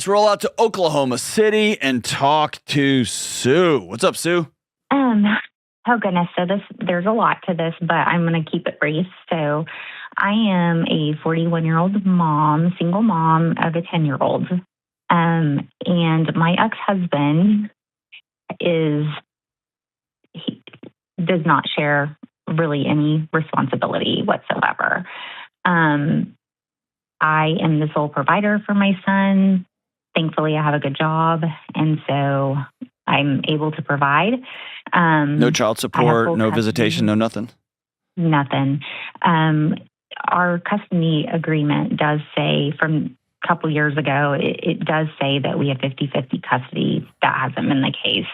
Let's roll out to Oklahoma City and talk to Sue. What's up, Sue? Oh goodness. So there's a lot to this, but I'm going to keep it brief. So I am a 41-year-old mom, single mom of a 10-year-old. And my ex-husband does not share really any responsibility whatsoever. I am the sole provider for my son. Thankfully, I have a good job, and so I'm able to provide. No child support, no visitation, no nothing? Nothing. Our custody agreement does say from a couple years ago, it does say that we have 50-50 custody. That hasn't been the case.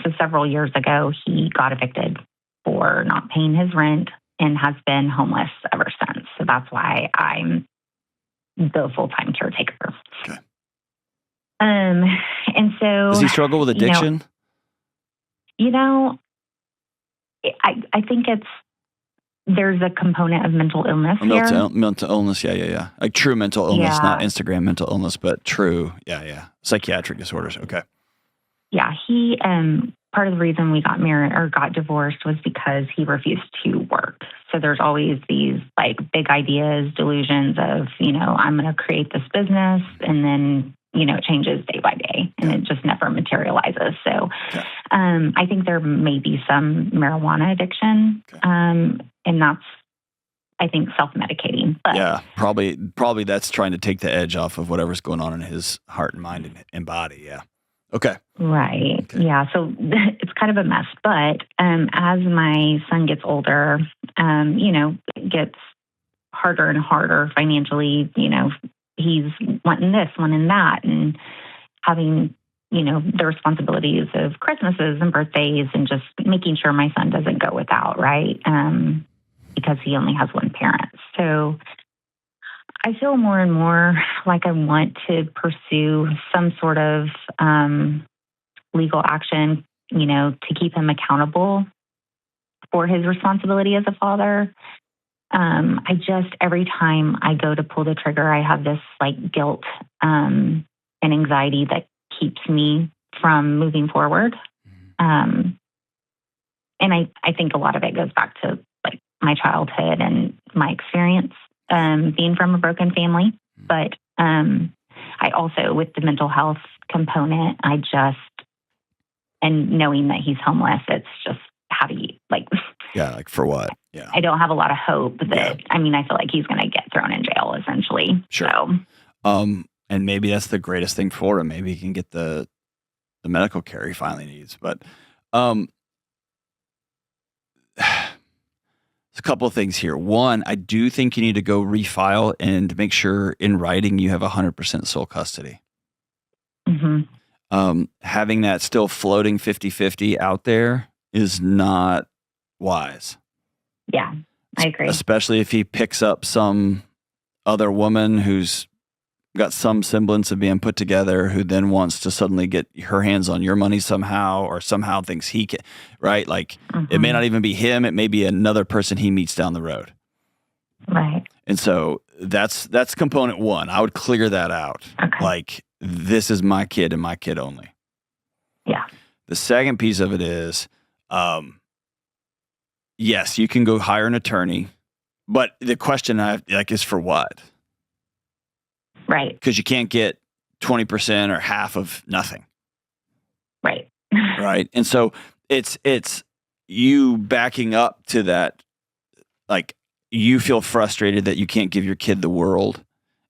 So several years ago, he got evicted for not paying his rent and has been homeless ever since. So that's why I'm the full-time caretaker. Okay. And so... Does he struggle with addiction? I think there's a component of mental illness here. Mental illness, yeah. Like true mental illness, not Instagram mental illness, but true, psychiatric disorders, okay. Yeah, he, part of the reason we got married or got divorced was because he refused to work. So there's always these like big ideas, delusions of, I'm going to create this business, and then it changes day by day, and it just never materializes. So I think there may be some marijuana addiction, and that's, I think, self-medicating. But yeah, probably that's trying to take the edge off of whatever's going on in his heart and mind and body, yeah. Okay. Right, okay. Yeah, so it's kind of a mess. But as my son gets older, it gets harder and harder financially, he's wanting this, wanting that, and having, the responsibilities of Christmases and birthdays and just making sure my son doesn't go without, right? Because he only has one parent. So I feel more and more like I want to pursue some sort of legal action, to keep him accountable for his responsibility as a father. Every time I go to pull the trigger, I have this like guilt and anxiety that keeps me from moving forward. And I think a lot of it goes back to like my childhood and my experience being from a broken family. But I also, with the mental health component, and knowing that he's homeless, it's just, how do you like for what? Yeah. I don't have a lot of hope that, I feel like he's going to get thrown in jail essentially. Sure. So, and maybe that's the greatest thing for him. Maybe he can get the medical care he finally needs. But there's a couple of things here. One, I do think you need to go refile and make sure in writing you have 100% sole custody. Mm-hmm. Having that still floating 50-50 out there is not wise. Yeah, I agree. Especially if he picks up some other woman who's got some semblance of being put together, who then wants to suddenly get her hands on your money somehow, or somehow thinks he can, right? Like it may not even be him. It may be another person he meets down the road. Right. And so that's component one. I would clear that out. Okay. Like, this is my kid and my kid only. Yeah. The second piece of it is, yes, you can go hire an attorney, but the question is for what? Right. Because you can't get 20% or half of nothing. Right. Right. And so it's you backing up to that, like, you feel frustrated that you can't give your kid the world.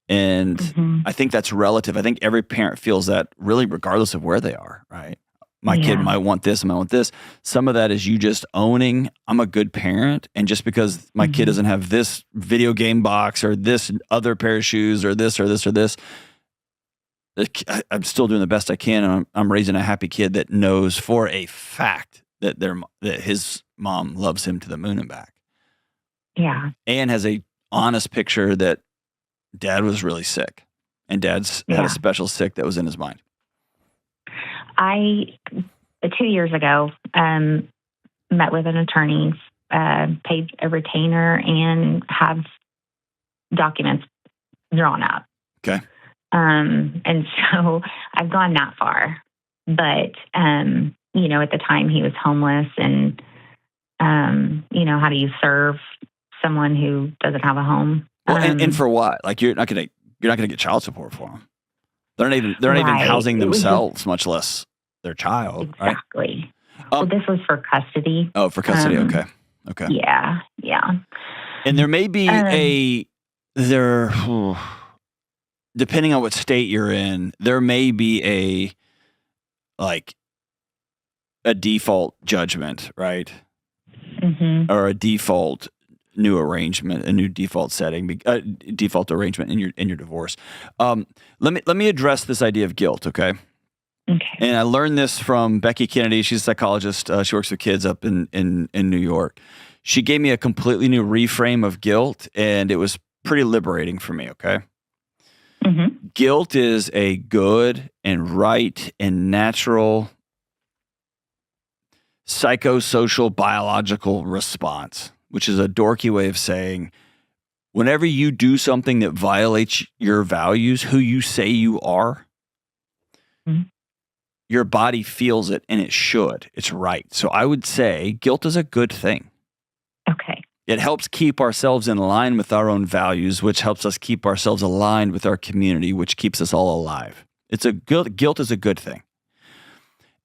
And I think that's relative. I think every parent feels that, really, regardless of where they are, right? My kid might want this, I might want this. Some of that is you just owning, I'm a good parent. And just because my kid doesn't have this video game box or this other pair of shoes or this or this or this, I'm still doing the best I can. And I'm raising a happy kid that knows for a fact that his mom loves him to the moon and back. Yeah. And has a honest picture that dad was really sick, and dad's had a special sick that was in his mind. 2 years ago, met with an attorney, paid a retainer, and have documents drawn up. Okay. And so I've gone that far. But, at the time he was homeless and, how do you serve someone who doesn't have a home? Well, and for what? Like you're not gonna get child support for them. They're not even housing themselves, much less their child. Exactly. Right? Well, this was for custody. Oh, for custody. Okay. Yeah. And there may be depending on what state you're in, there may be a default judgment, right? Mm-hmm. Or a default new arrangement, a new default setting, default arrangement in your divorce. Let me address this idea of guilt, okay? Okay. And I learned this from Becky Kennedy. She's a psychologist. She works with kids up in New York. She gave me a completely new reframe of guilt, and it was pretty liberating for me, okay? Mm-hmm. Guilt is a good and right and natural psychosocial biological response, which is a dorky way of saying whenever you do something that violates your values, who you say you are, mm-hmm. your body feels it, and it should. It's right. So I would say guilt is a good thing. Okay. It helps keep ourselves in line with our own values, which helps us keep ourselves aligned with our community, which keeps us all alive. Guilt is a good thing.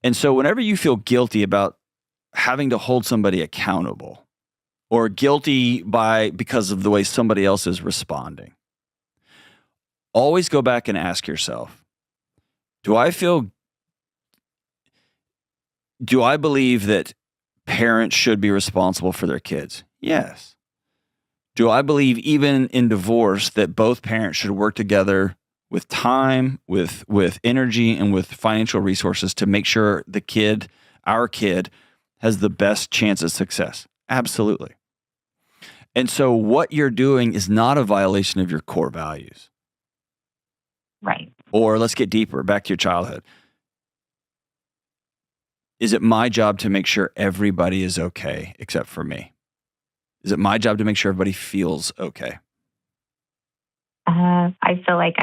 And so whenever you feel guilty about having to hold somebody accountable or guilty because of the way somebody else is responding, always go back and ask yourself, do I believe that parents should be responsible for their kids? Yes. Do I believe even in divorce that both parents should work together with time, with energy, and with financial resources to make sure our kid, has the best chance of success? Absolutely. And so what you're doing is not a violation of your core values. Right. Or let's get deeper, back to your childhood. Is it my job to make sure everybody is okay except for me? Is it my job to make sure everybody feels okay? I feel like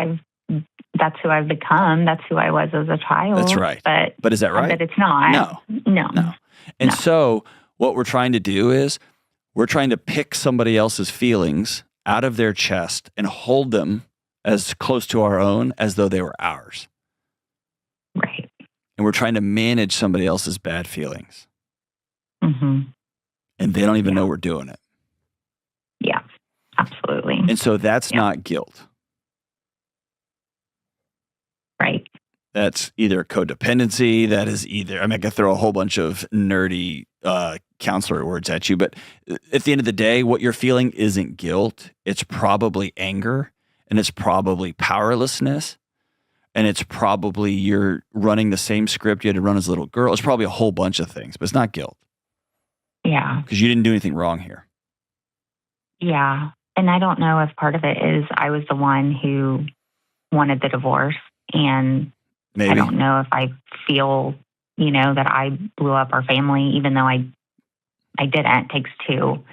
that's who I've become. That's who I was as a child. That's right. But is that right? But it's not. No. And so what we're trying to do is we're trying to pick somebody else's feelings out of their chest and hold them as close to our own as though they were ours. Right. And we're trying to manage somebody else's bad feelings. Mm-hmm. And they don't even know we're doing it. Yeah, absolutely. And so that's not guilt. Right. That's either codependency. That is either, I could throw a whole bunch of nerdy counselor words at you, but at the end of the day, what you're feeling isn't guilt. It's probably anger, and it's probably powerlessness, and it's probably you're running the same script you had to run as a little girl. It's probably a whole bunch of things, but it's not guilt. Yeah. Because you didn't do anything wrong here. Yeah. And I don't know if part of it is I was the one who wanted the divorce, and Maybe. I don't know if I feel, that I blew up our family, even though I didn't. It takes two.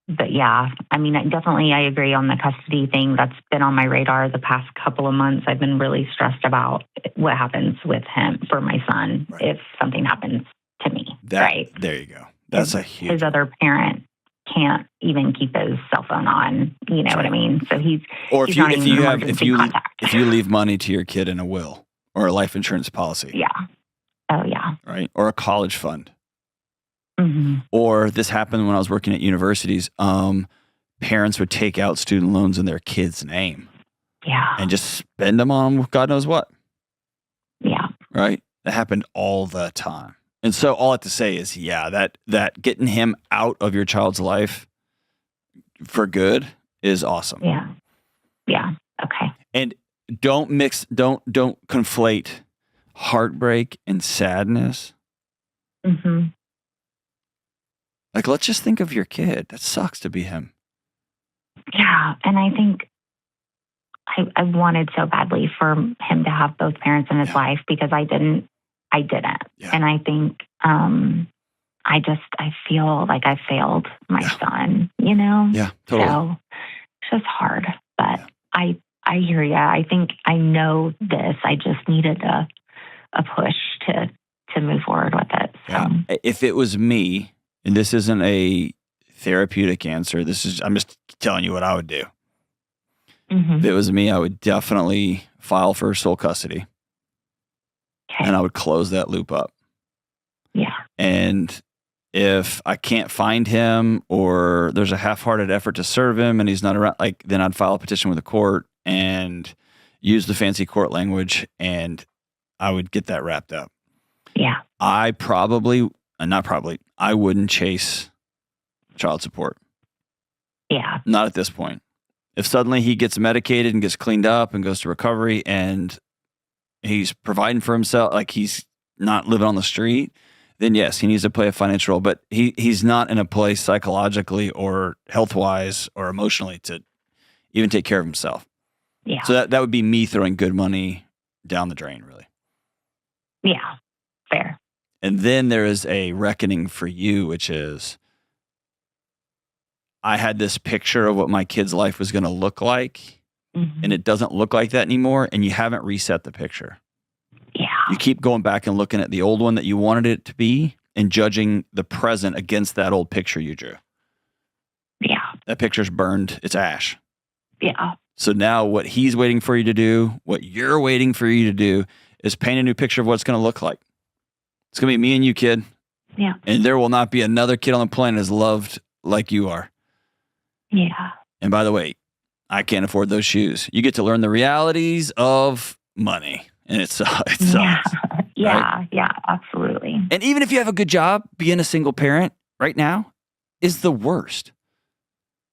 But yeah, definitely I agree on the custody thing. That's been on my radar the past couple of months. I've been really stressed about what happens with him, for my son, if something happens to me. Right. There you go. That's a huge. His other parent can't even keep his cell phone on. You know what I mean? So if you leave money to your kid in a will or a life insurance policy. Yeah. Oh yeah. Right. Or a college fund. Mm-hmm. Or this happened when I was working at universities. Parents would take out student loans in their kid's name. Yeah. And just spend them on God knows what. Yeah. Right. That happened all the time. And so all I have to say is, that getting him out of your child's life for good is awesome. Yeah. Yeah. Okay. And don't conflate heartbreak and sadness. Mm-hmm. Like, let's just think of your kid. That sucks to be him. Yeah. And I think I wanted so badly for him to have both parents in his life because I didn't. Yeah. And I think I feel like I failed my son, Yeah, totally. So it's just hard. But I hear you. I think I know this. I just needed a push to move forward with it. So. Yeah. If it was me, and this isn't a therapeutic answer, I'm just telling you what I would do. Mm-hmm. If it was me, I would definitely file for sole custody. Okay. And I would close that loop up. Yeah. And if I can't find him, or there's a half-hearted effort to serve him and he's not around, then I'd file a petition with the court and use the fancy court language, and I would get that wrapped up. Yeah. I wouldn't chase child support. Yeah. Not at this point. If suddenly he gets medicated and gets cleaned up and goes to recovery and he's providing for himself, like he's not living on the street, then yes, he needs to play a financial role. But he's not in a place psychologically or health-wise or emotionally to even take care of himself. Yeah. So that would be me throwing good money down the drain, really. Yeah. Fair. And then there is a reckoning for you, which is, I had this picture of what my kid's life was going to look like, and it doesn't look like that anymore, and you haven't reset the picture. Yeah. You keep going back and looking at the old one that you wanted it to be and judging the present against that old picture you drew. Yeah. That picture's burned. It's ash. Yeah. So now what he's waiting for you to do, what you're waiting for you to do, is paint a new picture of what it's going to look like. It's going to be me and you, kid. Yeah. And there will not be another kid on the planet as loved like you are. Yeah. And by the way, I can't afford those shoes. You get to learn the realities of money. And it sucks. Yeah. Yeah. Right? Yeah. Absolutely. And even if you have a good job, being a single parent right now is the worst.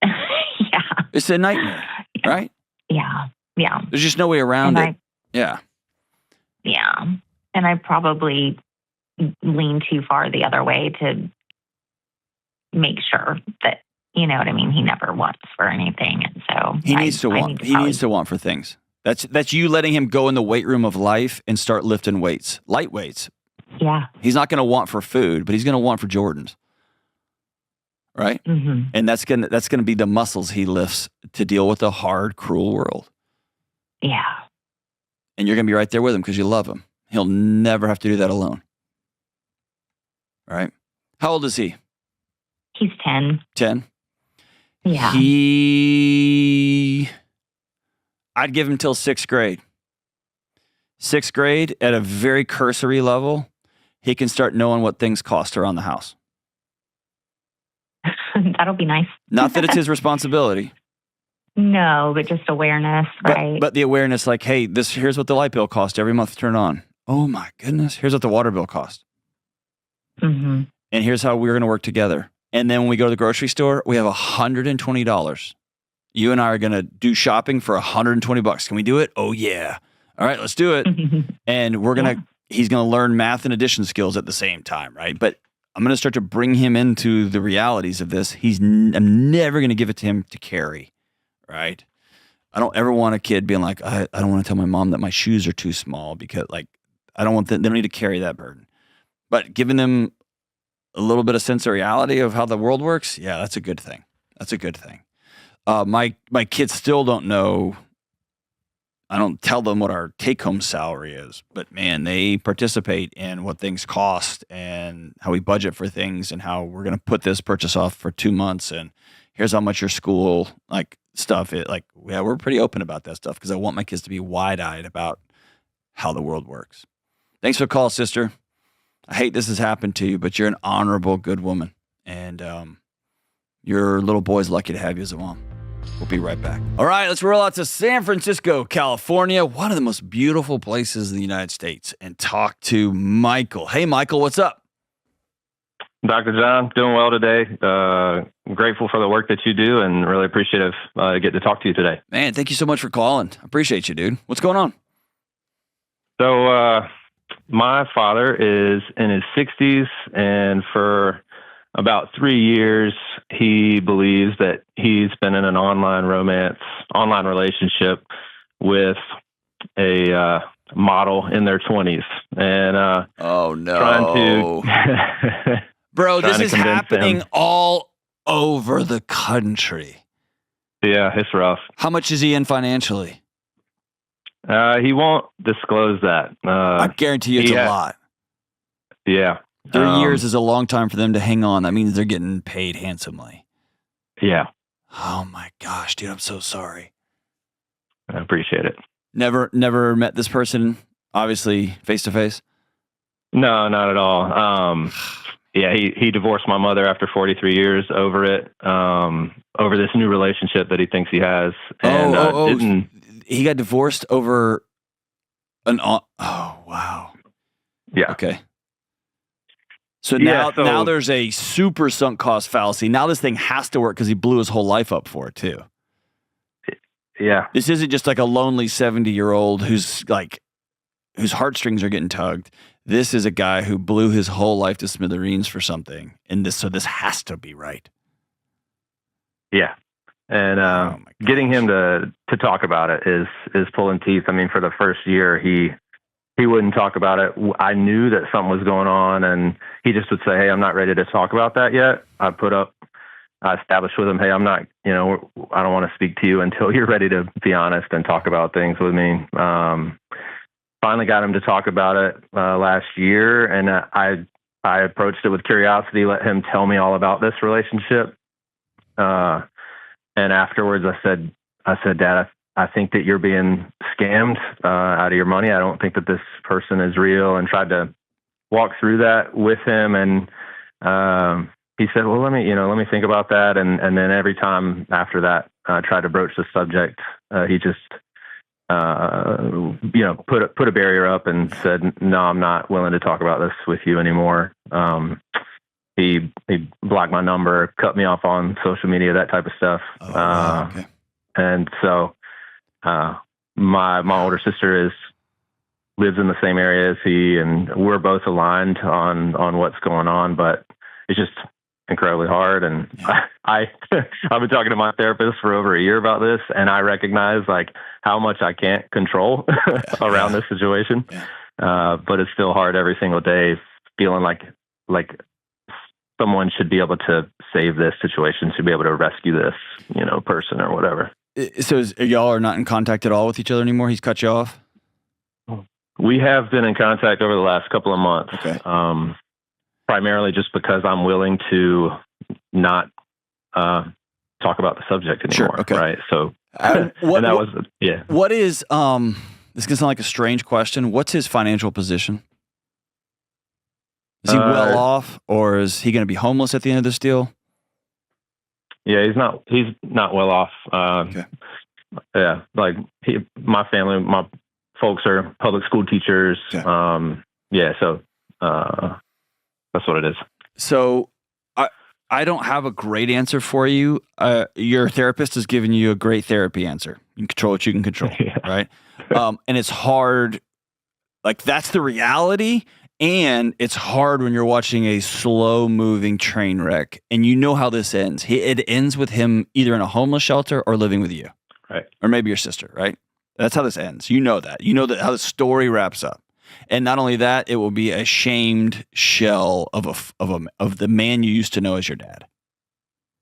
Yeah. It's a nightmare, right? Yeah. Yeah. There's just no way around And it. Yeah. Yeah. And I probably lean too far the other way to make sure that, you know what I mean, he never wants for anything. And so he needs to want. He needs to want for things. That's you letting him go in the weight room of life and start lifting weights, light weights. Yeah. He's not going to want for food, but he's going to want for Jordans. Right? Mm-hmm. And that's gonna be the muscles he lifts to deal with a hard, cruel world. Yeah. And you're gonna be right there with him because you love him. He'll never have to do that alone. All right? How old is he? He's 10. 10? Yeah. I'd give him till 6th grade. 6th grade, at a very cursory level, he can start knowing what things cost around the house. That'll be nice. Not that it's his responsibility. No, but just awareness, right? But the awareness, like, hey, here's what the light bill cost every month to turn on. Oh my goodness. Here's what the water bill cost. Mm-hmm. And here's how we're going to work together. And then when we go to the grocery store, we have $120. You and I are going to do shopping for $120. Can we do it? Oh yeah. All right, let's do it. And he's going to learn math and addition skills at the same time, right? But I'm going to start to bring him into the realities of this. I'm never going to give it to him to carry, right? I don't ever want a kid being like, I don't want to tell my mom that my shoes are too small because, like, I don't want them. They don't need to carry that burden. But giving them a little bit of sense of reality of how the world works, yeah, that's a good thing. That's a good thing. My kids still don't know. I don't tell them what our take-home salary is, but man, they participate in what things cost and how we budget for things and how we're going to put this purchase off for 2 months. And here's how much your school stuff. We're pretty open about that stuff because I want my kids to be wide-eyed about how the world works. Thanks for the call, sister. I hate this has happened to you, but you're an honorable, good woman. And your little boy's lucky to have you as a mom. We'll be right back. All right, let's roll out to San Francisco, California, one of the most beautiful places in the United States, and talk to Michael. Hey, Michael, what's up? Dr. John, doing well today. Grateful for the work that you do and really appreciative getting to talk to you today. Man, thank you so much for calling. I appreciate you, dude. What's going on? So my father is in his 60s, and for about 3 years, he believes that he's been in an online relationship with a model in their 20s. And oh no, trying bro, this is happening him. all over the country. Yeah, it's rough. How much is he in financially? He won't disclose that. I guarantee you it's a lot. Yeah. 3 years is a long time for them to hang on. That means they're getting paid handsomely. Yeah. Oh my gosh, dude, I'm so sorry. I appreciate it. Never met this person, obviously, face to face? No, not at all. Yeah, he divorced my mother after 43 years over it, over this new relationship that he thinks he has. And he got divorced over oh, wow. Yeah. Okay. So now there's a super sunk cost fallacy. Now this thing has to work because he blew his whole life up for it too. Yeah. This isn't just like a lonely 70-year-old whose heartstrings are getting tugged. This is a guy who blew his whole life to smithereens for something. So this has to be right. Yeah. And getting him to talk about it is pulling teeth. I mean, for the first year, he wouldn't talk about it. I knew that something was going on, and he just would say, "Hey, I'm not ready to talk about that yet." I established with him, "Hey, I'm not, I don't want to speak to you until you're ready to be honest and talk about things with me." Finally got him to talk about it last year, and I approached it with curiosity, let him tell me all about this relationship. And afterwards I said, "Dad, I think that you're being scammed out of your money. I don't think that this person is real," and tried to walk through that with him. And he said, "Well, let me think about that." And then every time after that, I tried to broach the subject. He just, put a barrier up and said, "No, I'm not willing to talk about this with you anymore." He blocked my number, cut me off on social media, that type of stuff. Okay. And so, my older sister lives in the same area as he, and we're both aligned on what's going on, but it's just incredibly hard. And Yeah. I've been talking to my therapist for over a year about this, and I recognize like how much I can't control around this situation. Yeah. But it's still hard every single day, feeling like someone should be able to save this situation, should be able to rescue this, person or whatever. So y'all are not in contact at all with each other anymore? He's cut you off? We have been in contact over the last couple of months. Okay. Primarily just because I'm willing to not talk about the subject anymore. Sure, okay. Right. So, what is, this can sound like a strange question. What's his financial position? Is he well off, or is he going to be homeless at the end of this deal? Yeah, he's not well off. Okay. Yeah. Like my family, my folks are public school teachers. Okay. So, that's what it is. So I don't have a great answer for you. Your therapist has given you a great therapy answer. You can control what you can control, Yeah. right? And it's hard. Like that's the reality. And it's hard when you're watching a slow moving train wreck and you know how this ends. It ends with him either in a homeless shelter or living with you. Right. Or maybe your sister, right? That's how this ends. You know that. You know that how the story wraps up. And not only that, it will be a shamed shell of the man you used to know as your dad.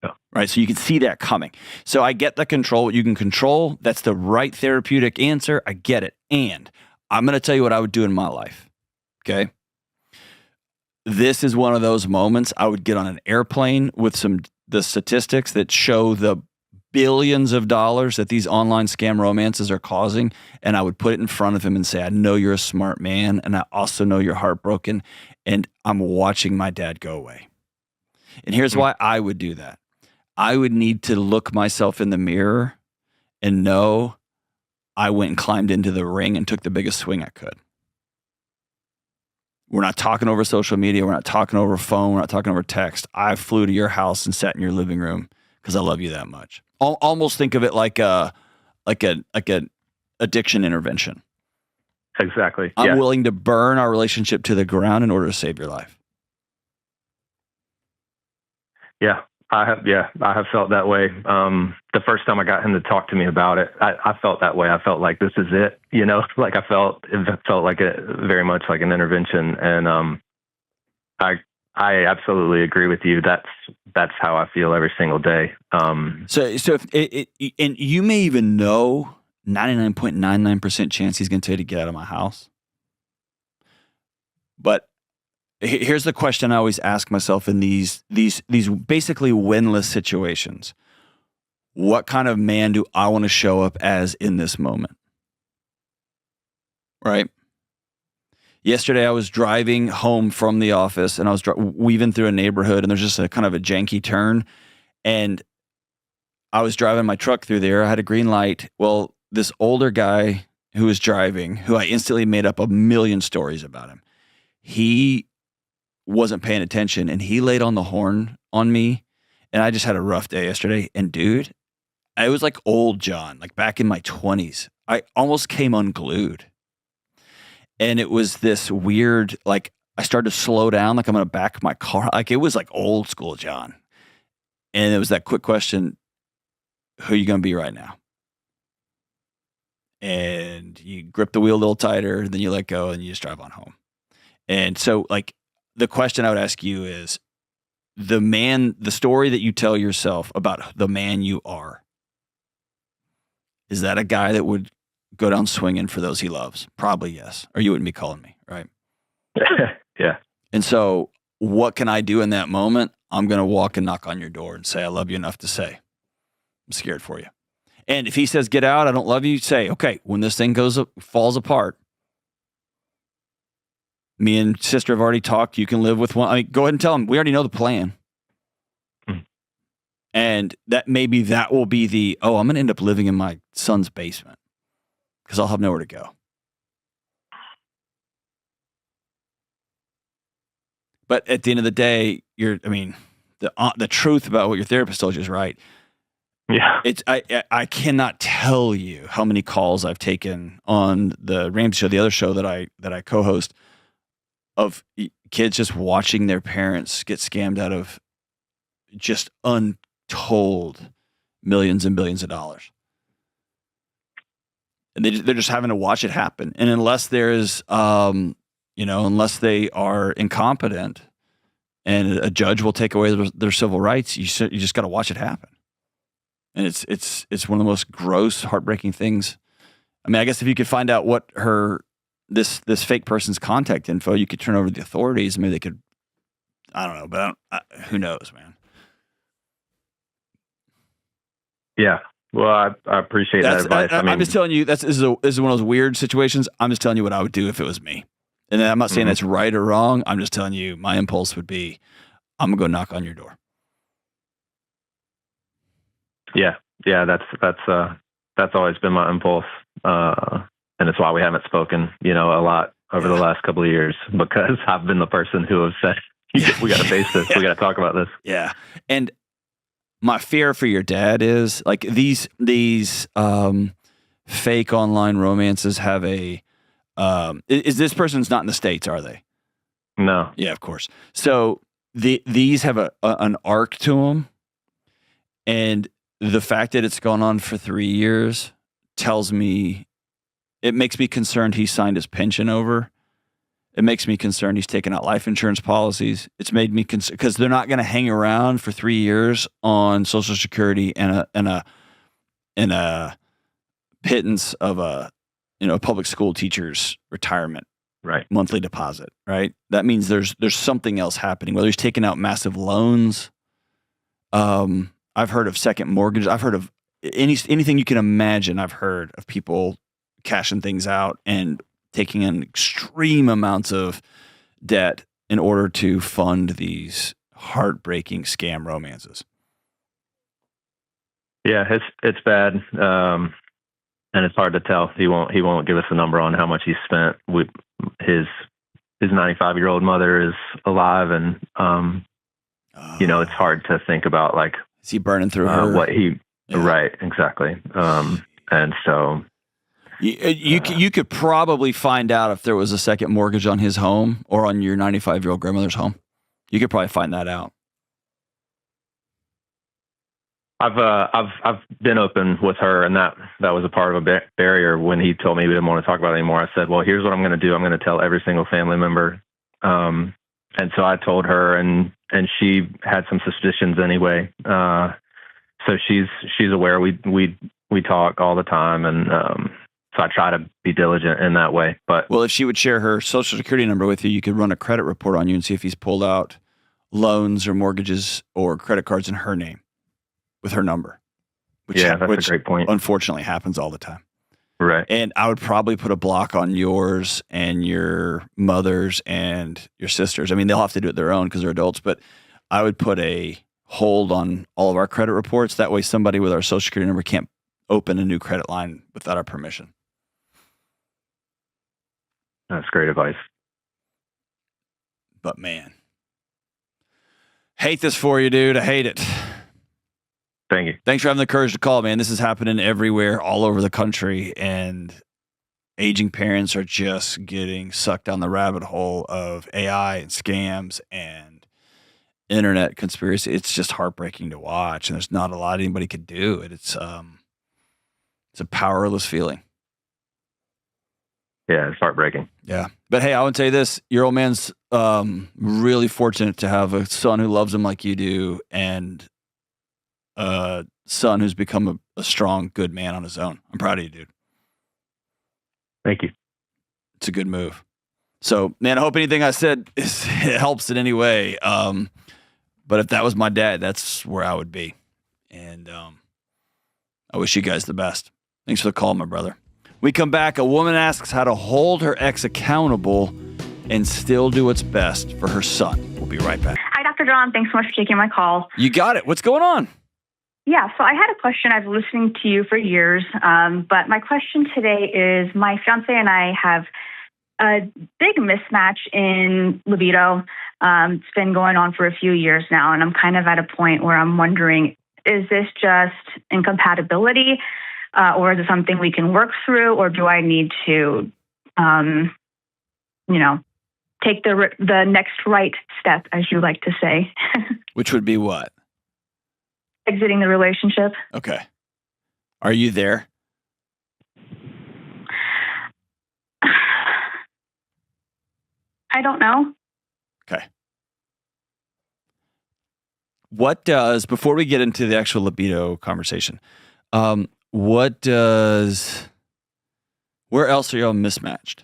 Yeah. Right? So you can see that coming. So I get the control what you can control. That's the right therapeutic answer. I get it. And I'm going to tell you what I would do in my life. Okay? This is one of those moments I would get on an airplane with the statistics that show the billions of dollars that these online scam romances are causing, and I would put it in front of him and say, "I know you're a smart man, and I also know you're heartbroken, and I'm watching my dad go away." And here's why I would do that. I would need to look myself in the mirror and know I went and climbed into the ring and took the biggest swing I could. We're not talking over social media. We're not talking over phone. We're not talking over text. I flew to your house and sat in your living room because I love you that much. Almost think of it like an addiction intervention. Exactly. I'm willing to burn our relationship to the ground in order to save your life. Yeah. I have felt that way. The first time I got him to talk to me about it, I felt that way. I felt like this is it, like it felt like very much like an intervention. And I I absolutely agree with you. That's how I feel every single day. So if and you may even know 99.99% chance he's going to tell you to get out of my house. But here's the question I always ask myself in these basically winless situations. What kind of man do I want to show up as in this moment? Right? Yesterday, I was driving home from the office, and I was weaving through a neighborhood, and there's just a kind of a janky turn, and I was driving my truck through there. I had a green light. Well, this older guy who was driving, who I instantly made up a million stories about him, he wasn't paying attention, and he laid on the horn on me, and I just had a rough day yesterday. And dude, I was like old John, like back in my 20s. I almost came unglued. And it was this weird, like I started to slow down, like I'm going to back my car. Like it was like old school John. And it was that quick question, who are you going to be right now? And you grip the wheel a little tighter, then you let go and you just drive on home. And so like the question I would ask you is the story that you tell yourself about the man you are, is that a guy that would go down swinging for those he loves? Probably yes. Or you wouldn't be calling me, right? Yeah. And so what can I do in that moment? I'm going to walk and knock on your door and say, I love you enough to say, I'm scared for you. And if he says, get out, I don't love you, say, okay, when this thing falls apart, me and sister have already talked. You can live with one. I mean, go ahead and tell him, we already know the plan. And that maybe that will be I'm going to end up living in my son's basement because I'll have nowhere to go. But at the end of the day, the truth about what your therapist told you is right. Yeah. I cannot tell you how many calls I've taken on the Ramsey Show, the other show that I co-host, of kids just watching their parents get scammed out of just untold millions and billions of dollars. And they're just having to watch it happen. And unless there's, unless they are incompetent and a judge will take away their civil rights, you just got to watch it happen. And it's one of the most gross, heartbreaking things. I mean, I guess if you could find out what this fake person's contact info, you could turn over to the authorities. Maybe they could, I don't know, but who knows, man. Yeah. Well, I appreciate that advice. I'm just telling you, this is one of those weird situations. I'm just telling you what I would do if it was me. And I'm not saying that's right or wrong. I'm just telling you my impulse would be, I'm going to go knock on your door. Yeah. Yeah. That's always been my impulse. And it's why we haven't spoken, a lot over the last couple of years, because I've been the person who has said, we got to face this. We got to talk about this. Yeah. And my fear for your dad is like these fake online romances have is this person's not in the States, are they? No. Yeah, of course. So these have an arc to them. And the fact that it's gone on for 3 years it makes me concerned he signed his pension over. It makes me concerned he's taken out life insurance policies. It's made me concerned because they're not going to hang around for 3 years on Social Security and a pittance of a public school teacher's retirement monthly deposit. Right. That means there's something else happening. Whether he's taking out massive loans. I've heard of second mortgages. I've heard of anything you can imagine. I've heard of people cashing things out and taking in extreme amounts of debt in order to fund these heartbreaking scam romances. Yeah, it's bad, and it's hard to tell. He won't give us a number on how much he spent. His 95-year-old mother is alive, and it's hard to think about, like, is he burning through her? What he right, exactly, and so. You could probably find out if there was a second mortgage on his home or on your 95-year-old grandmother's home. You could probably find that out. I've been open with her, and that was a part of a barrier when he told me we didn't want to talk about it anymore. I said, well, here's what I'm going to do. I'm going to tell every single family member and so I told her, and she had some suspicions anyway. So she's aware. We talk all the time, and so I try to be diligent in that way. But well, if she would share her social security number with you, you could run a credit report on you and see if he's pulled out loans or mortgages or credit cards in her name with her number. Which that's a great point. Unfortunately happens all the time. Right. And I would probably put a block on yours and your mother's and your sister's. I mean, they'll have to do it their own because they're adults, but I would put a hold on all of our credit reports. That way somebody with our social security number can't open a new credit line without our permission. That's great advice. But man, hate this for you, dude. I hate it. Thank you. Thanks for having the courage to call, man. This is happening everywhere, all over the country, and aging parents are just getting sucked down the rabbit hole of AI and scams and internet conspiracy. It's just heartbreaking to watch, and there's not a lot anybody could do. It's a powerless feeling. Yeah, it's heartbreaking. Yeah. But hey, I would say this, your old man's really fortunate to have a son who loves him like you do, and a son who's become a strong, good man on his own. I'm proud of you, dude. Thank you. It's a good move. So, man, I hope anything I said it helps in any way. But if that was my dad, that's where I would be. And I wish you guys the best. Thanks for the call, my brother. We come back. A woman asks how to hold her ex accountable and still do what's best for her son. We'll be right back. Hi, Dr. John. Thanks so much for taking my call. You got it. What's going on? Yeah, so I had a question. I've been listening to you for years, but my question today is my fiance and I have a big mismatch in libido. It's been going on for a few years now, and I'm kind of at a point where I'm wondering, is this just incompatibility, or is it something we can work through, or do I need to, take the next right step, as you like to say? Which would be what? Exiting the relationship. Okay. Are you there? I don't know. Okay. What does, before we get into the actual libido conversation, where else are y'all mismatched?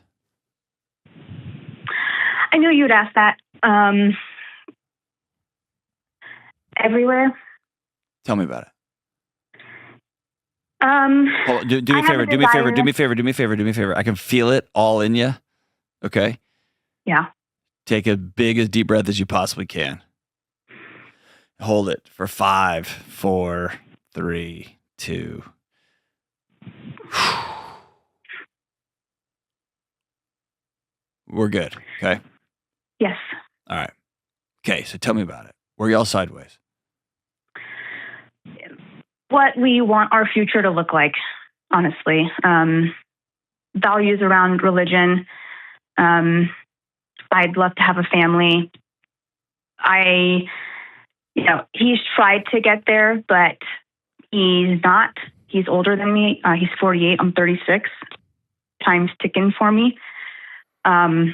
I knew you'd ask that. Everywhere. Tell me about it. Hold on, do me a favor. Do me a favor. I can feel it all in you. Okay. Yeah. Take a big, as deep breath as you possibly can. Hold it for 5, 4, 3, 2. We're good. Okay. Yes. All right. Okay. So tell me about it. Were y'all sideways? What we want our future to look like, honestly. Values around religion. I'd love to have a family. He's tried to get there, but he's not. He's older than me. He's 48. I'm 36. Time's ticking for me. And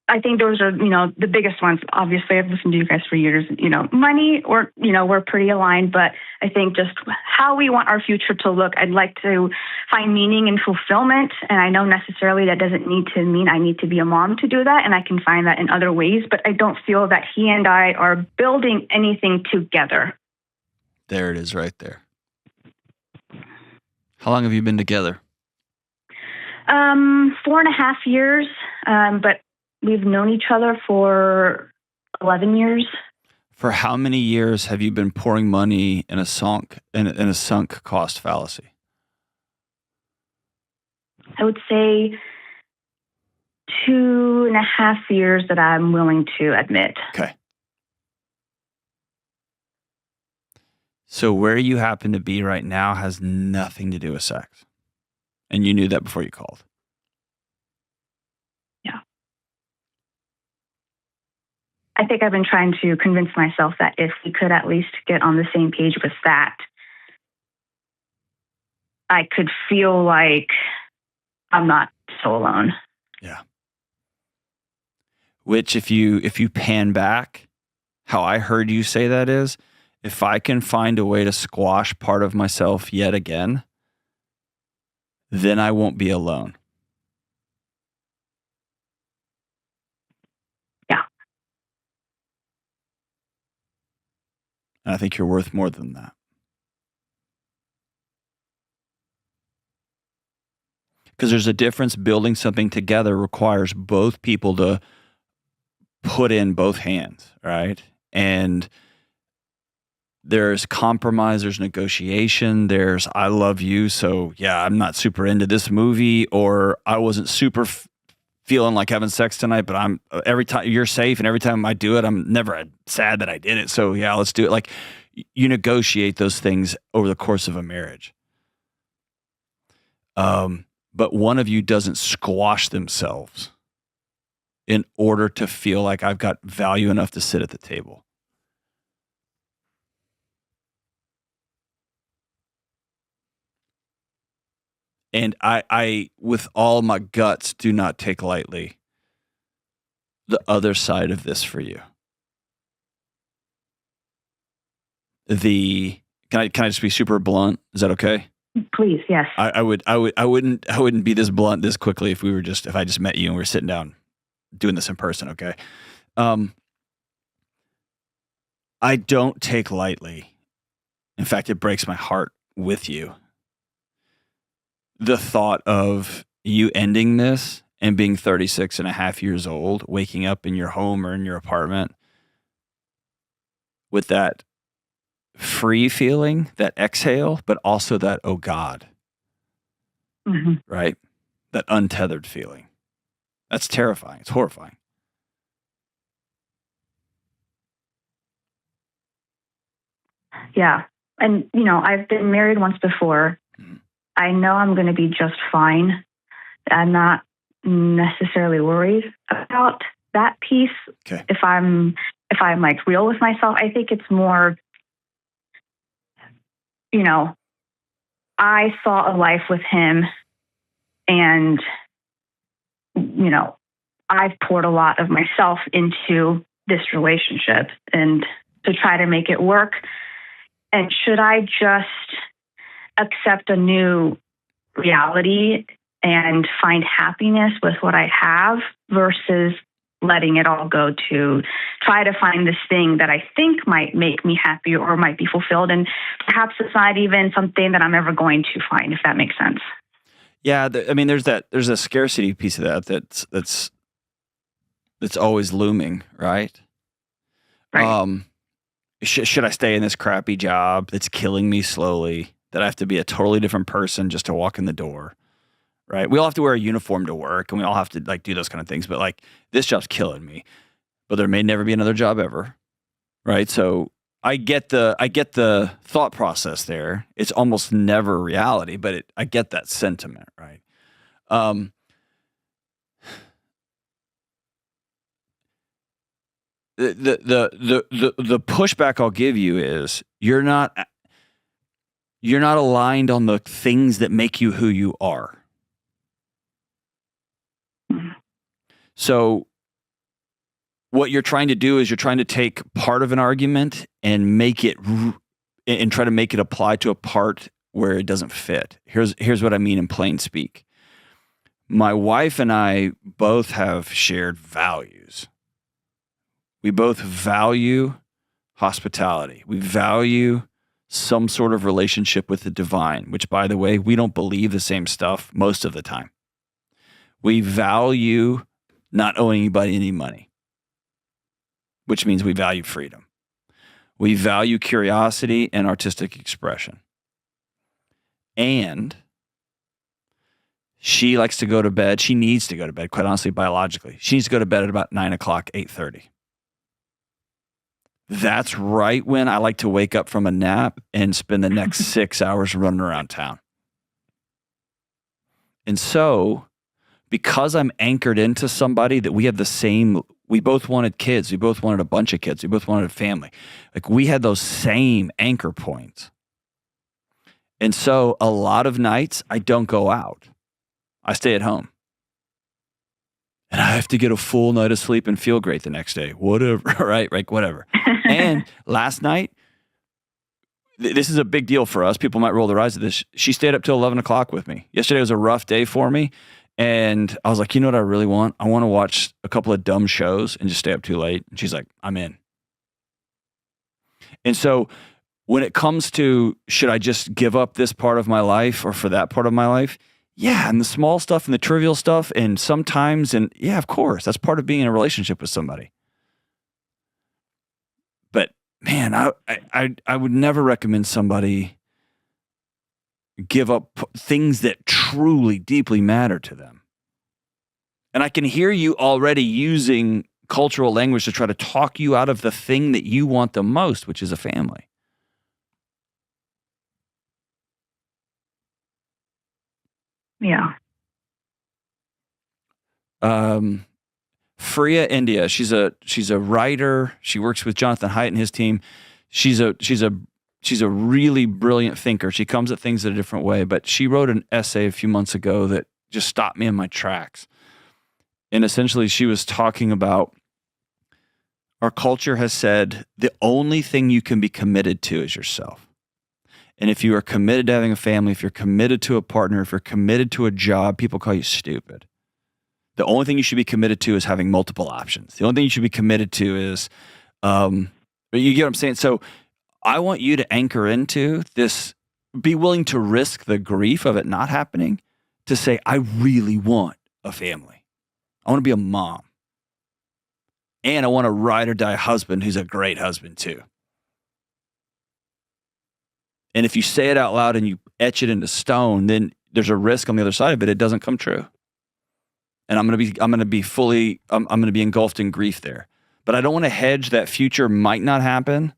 I think those are, the biggest ones. Obviously, I've listened to you guys for years. Money, we're pretty aligned, but I think just how we want our future to look, I'd like to find meaning and fulfillment. And I know necessarily that doesn't need to mean I need to be a mom to do that. And I can find that in other ways, but I don't feel that he and I are building anything together. There it is right there. How long have you been together? 4.5 years, but we've known each other for 11 years. For how many years have you been pouring money in a sunk cost fallacy? I would say 2.5 years that I'm willing to admit. Okay. So where you happen to be right now has nothing to do with sex. And you knew that before you called. Yeah. I think I've been trying to convince myself that if we could at least get on the same page with that, I could feel like I'm not so alone. Yeah. Which if you pan back, how I heard you say that is, if I can find a way to squash part of myself yet again, then I won't be alone. Yeah. And I think you're worth more than that. Because there's a difference. Building something together requires both people to put in both hands, right? And there's compromise, there's negotiation, there's I love you, so yeah, I'm not super into this movie, or I wasn't super feeling like having sex tonight, but I'm every time you're safe, and every time I do it, I'm never sad that I did it. So yeah, let's do it. Like you negotiate those things over the course of a marriage. But one of you doesn't squash themselves in order to feel like I've got value enough to sit at the table. And I, with all my guts, do not take lightly the other side of this for you. Can I just be super blunt? Is that okay? Please, yes. I wouldn't be this blunt this quickly if I just met you and we were sitting down doing this in person. Okay. I don't take lightly. In fact, it breaks my heart with you. The thought of you ending this and being 36 and a half years old, waking up in your home or in your apartment with that free feeling, that exhale, but also that, oh God, right? That untethered feeling. That's terrifying. It's horrifying. Yeah. And, I've been married once before. I know I'm going to be just fine. I'm not necessarily worried about that piece. Okay. If I'm like real with myself, I think it's more, I saw a life with him and, I've poured a lot of myself into this relationship and to try to make it work. And should I just accept a new reality and find happiness with what I have versus letting it all go to try to find this thing that I think might make me happy or might be fulfilled, and perhaps it's not even something that I'm ever going to find, if that makes sense. Yeah, there's a scarcity piece of that's always looming, right? Right. Should I stay in this crappy job that's killing me slowly, that I have to be a totally different person just to walk in the door, right? We all have to wear a uniform to work, and we all have to do those kind of things, but this job's killing me, but there may never be another job ever, right? So I get the thought process there. It's almost never reality, but I get that sentiment, right? The pushback I'll give you is you're not aligned on the things that make you who you are. So what you're trying to do is you're trying to take part of an argument and try to make it apply to a part where it doesn't fit. Here's what I mean in plain speak. My wife and I both have shared values. We both value hospitality. We value some sort of relationship with the divine, which, by the way, we don't believe the same stuff most of the time. We value not owing anybody any money, which means we value freedom. We value curiosity and artistic expression. And she likes to go to bed. She needs to go to bed, quite honestly, biologically. She needs to go to bed at about 9 o'clock, 8:30. That's right when I like to wake up from a nap and spend the next 6 hours running around town. And so, because I'm anchored into somebody that we both wanted kids. We both wanted a bunch of kids. We both wanted a family. We had those same anchor points. And so a lot of nights I don't go out. I stay at home. and I have to get a full night of sleep and feel great the next day. Whatever, right? Like, whatever. And last night, this is a big deal for us. People might roll their eyes at this. She stayed up till 11 o'clock with me. Yesterday was a rough day for me. And I was like, you know what I really want? I want to watch a couple of dumb shows and just stay up too late. And she's like, I'm in. And so when it comes to, should I just give up this part of my life or for that part of my life? Yeah. And the small stuff and the trivial stuff. And sometimes, and yeah, of course, that's part of being in a relationship with somebody. But man, I would never recommend somebody give up things that truly, deeply matter to them. And I can hear you already using cultural language to try to talk you out of the thing that you want the most, which is a family. Yeah. Freya India, she's a writer. She works with Jonathan Haidt and his team. She's a really brilliant thinker. She comes at things in a different way, but she wrote an essay a few months ago that just stopped me in my tracks. And essentially she was talking about our culture has said the only thing you can be committed to is yourself. And if you are committed to having a family, if you're committed to a partner, if you're committed to a job, people call you stupid. The only thing you should be committed to is having multiple options. The only thing you should be committed to is, you get what I'm saying? So I want you to anchor into this, be willing to risk the grief of it not happening to say, I really want a family. I want to be a mom. And I want a ride or die husband who's a great husband too. And if you say it out loud and you etch it into stone, then there's a risk on the other side of it. It doesn't come true. And I'm going to be engulfed in grief there. But I don't want to hedge that future might not happen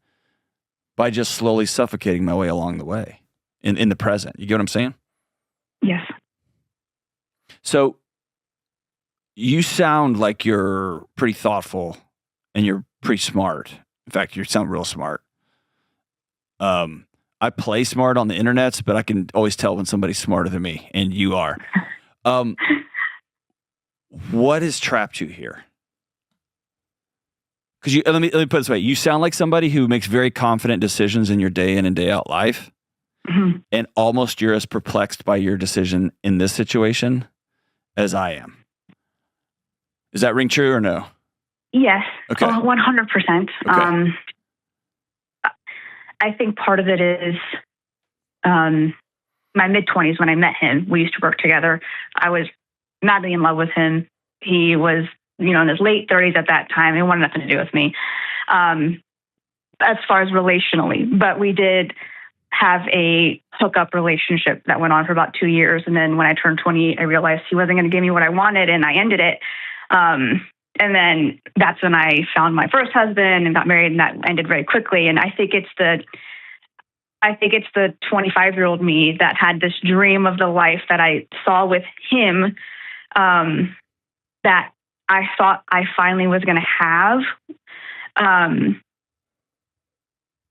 by just slowly suffocating my way along the way in the present. You get what I'm saying? Yes. So you sound like you're pretty thoughtful and you're pretty smart. In fact, you sound real smart. I play smart on the internets, but I can always tell when somebody's smarter than me, and you are. What has trapped you here? Because let me put it this way: you sound like somebody who makes very confident decisions in your day in and day out life, and almost you're as perplexed by your decision in this situation as I am. Does that ring true or no? Yes. Okay. 100%. Okay. I think part of it is my mid-20s when I met him. We used to work together. I was madly in love with him. He was, in his late 30s at that time. He wanted nothing to do with me as far as relationally. But we did have a hookup relationship that went on for about 2 years. And then when I turned 20, I realized he wasn't going to give me what I wanted, and I ended it. And then that's when I found my first husband and got married, and that ended very quickly. And I think it's the 25-year-old me that had this dream of the life that I saw with him, that I thought I finally was going to have. And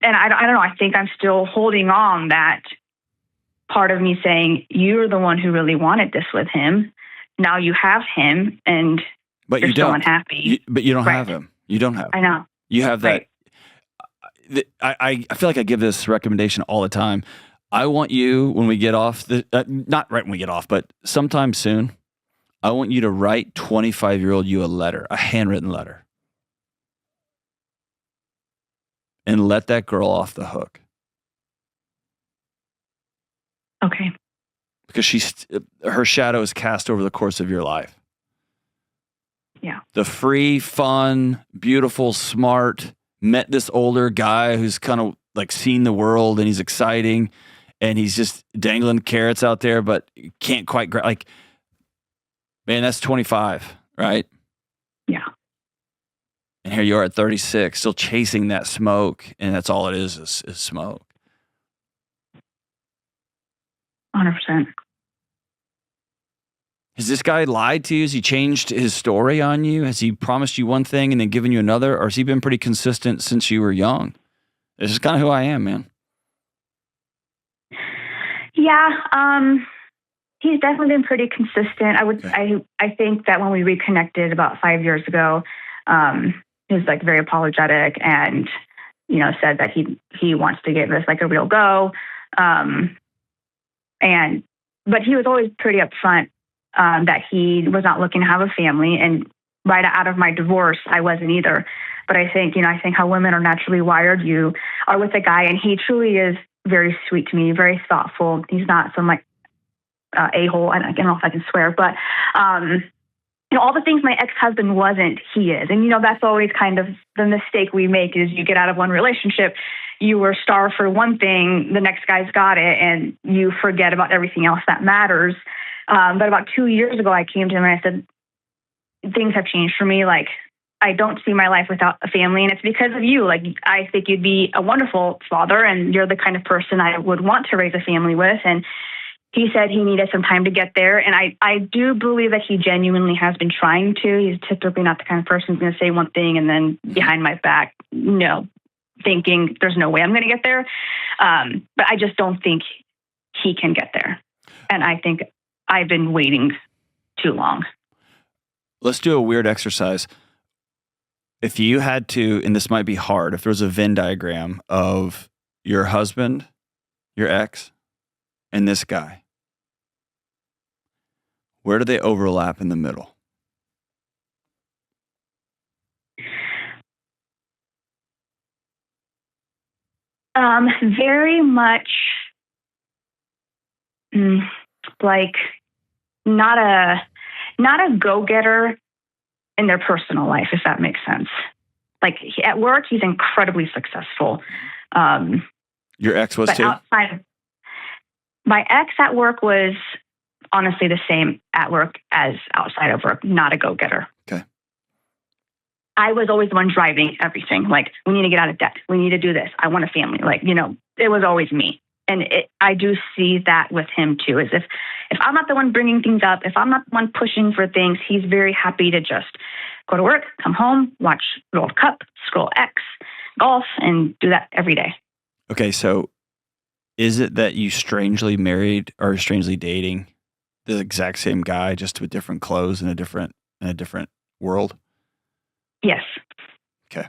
I don't know, I think I'm still holding on that part of me saying, you're the one who really wanted this with him. Now you have him, and but you're you still don't. unhappy. But you don't Right. have him. You don't have him. I know. You have that. Right. I feel like I give this recommendation all the time. I want you, when we get off, not right when we get off, but sometime soon, I want you to write 25-year-old you a letter, a handwritten letter. And let that girl off the hook. Okay. Because her shadow is cast over the course of your life. Yeah. The free, fun, beautiful, smart, met this older guy who's kind of like seen the world and he's exciting and he's just dangling carrots out there, but can't quite man, that's 25, right? Yeah. And here you are at 36, still chasing that smoke, and that's all it is smoke. 100%. Has this guy lied to you? Has he changed his story on you? Has he promised you one thing and then given you another? Or has he been pretty consistent since you were young? This is kind of who I am, man. Yeah. He's definitely been pretty consistent. I think that when we reconnected about 5 years ago, he was like very apologetic and, said that he wants to give this like a real go. But he was always pretty upfront that he was not looking to have a family. And right out of my divorce, I wasn't either. But I think how women are naturally wired. You are with a guy, and he truly is very sweet to me, very thoughtful. He's not some like a-hole. I don't know if I can swear, but all the things my ex-husband wasn't, he is. And that's always kind of the mistake we make is you get out of one relationship, you were starved for one thing, the next guy's got it, and you forget about everything else that matters. But about 2 years ago, I came to him and I said, things have changed for me. Like, I don't see my life without a family, and it's because of you. Like, I think you'd be a wonderful father, and you're the kind of person I would want to raise a family with. And he said he needed some time to get there, and I do believe that he genuinely has been trying to. He's typically not the kind of person who's going to say one thing and then behind my back, thinking there's no way I'm going to get there. But I just don't think he can get there. And I think I've been waiting too long. Let's do a weird exercise. If you had to, and this might be hard, if there was a Venn diagram of your husband, your ex, and this guy, where do they overlap in the middle? Very much like not a go-getter in their personal life, if that makes sense. Like at work, he's incredibly successful. Your ex was too? My ex at work was honestly the same at work as outside of work, not a go-getter. Okay. I was always the one driving everything. Like, we need to get out of debt. We need to do this. I want a family. Like, it was always me. And I do see that with him too, is if I'm not the one bringing things up, if I'm not the one pushing for things, he's very happy to just go to work, come home, watch World Cup, scroll X, golf, and do that every day. Okay, so is it that you strangely married or strangely dating the exact same guy, just with different clothes in a different world? Yes. Okay.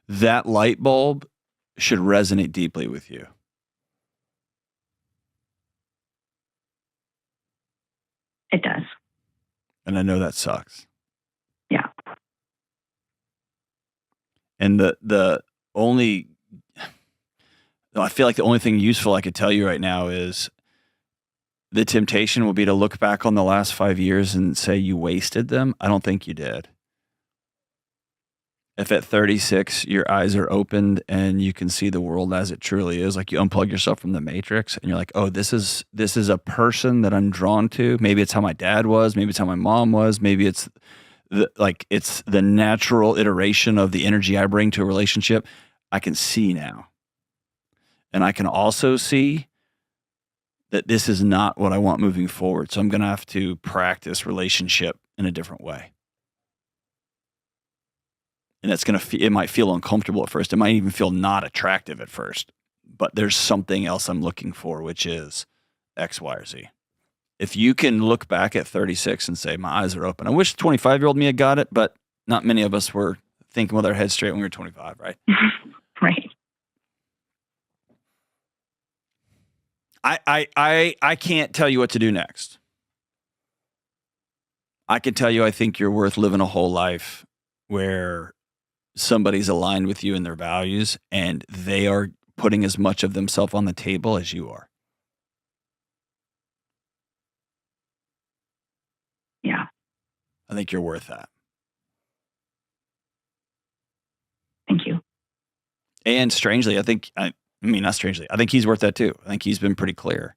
That light bulb should resonate deeply with you. It does. And I know that sucks. Yeah. And the only, I feel like the only thing useful I could tell you right now is the temptation will be to look back on the last 5 years and say you wasted them. I don't think you did. If at 36 your eyes are opened and you can see the world as it truly is, like you unplug yourself from the matrix and you're like, oh, this is a person that I'm drawn to. Maybe it's how my dad was, maybe it's how my mom was, maybe it's the natural iteration of the energy I bring to a relationship. I can see now. And I can also see that this is not what I want moving forward. So I'm going to have to practice relationship in a different way. And that's it might feel uncomfortable at first. It might even feel not attractive at first, but there's something else I'm looking for, which is X, Y, or Z. If you can look back at 36 and say, my eyes are open. I wish 25-year-old me had got it, but not many of us were thinking with our heads straight when we were 25, right? Right. I can't tell you what to do next. I can tell you I think you're worth living a whole life where somebody's aligned with you in their values and they are putting as much of themselves on the table as you are. Yeah. I think you're worth that. Thank you. And strangely, I think he's worth that too. I think he's been pretty clear.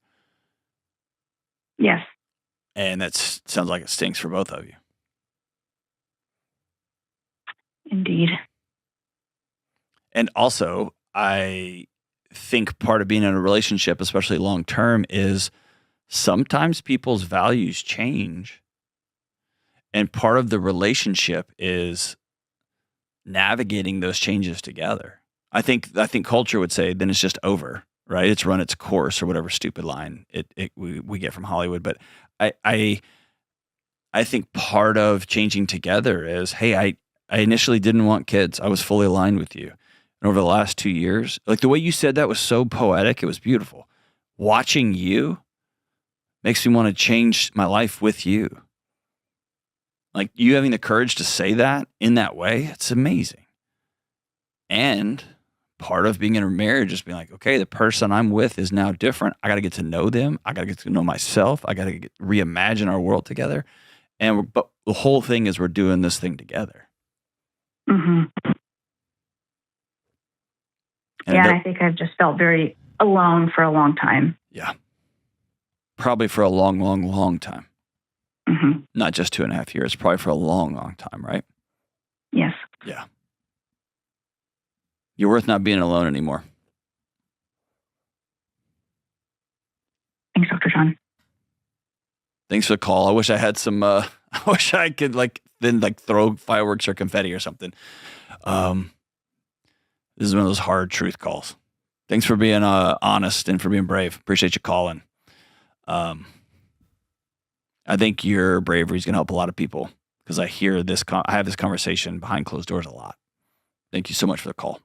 Yes. And that sounds like it stinks for both of you. Indeed. And also, I think part of being in a relationship, especially long term, is sometimes people's values change. And part of the relationship is navigating those changes together. I think culture would say then it's just over, right? It's run its course, or whatever stupid line we get from Hollywood. But I think part of changing together is, hey, I initially didn't want kids. I was fully aligned with you. And over the last 2 years, like the way you said that was so poetic. It was beautiful. Watching you makes me want to change my life with you. Like you having the courage to say that in that way, it's amazing. And part of being in a marriage is being like, okay, the person I'm with is now different. I got to get to know them. I got to get to know myself. I got to reimagine our world together. But the whole thing is we're doing this thing together. Mm-hmm. And yeah, and I think I've just felt very alone for a long time. Yeah. Probably for a long, long, long time. Mm-hmm. Not just 2.5 years, probably for a long, long time, right? Yes. Yeah. You're worth not being alone anymore. Thanks, Dr. John. Thanks for the call. I wish I had some, I wish I could then throw fireworks or confetti or something. This is one of those hard truth calls. Thanks for being honest and for being brave. Appreciate you calling. I think your bravery is going to help a lot of people because I hear this, I have this conversation behind closed doors a lot. Thank you so much for the call.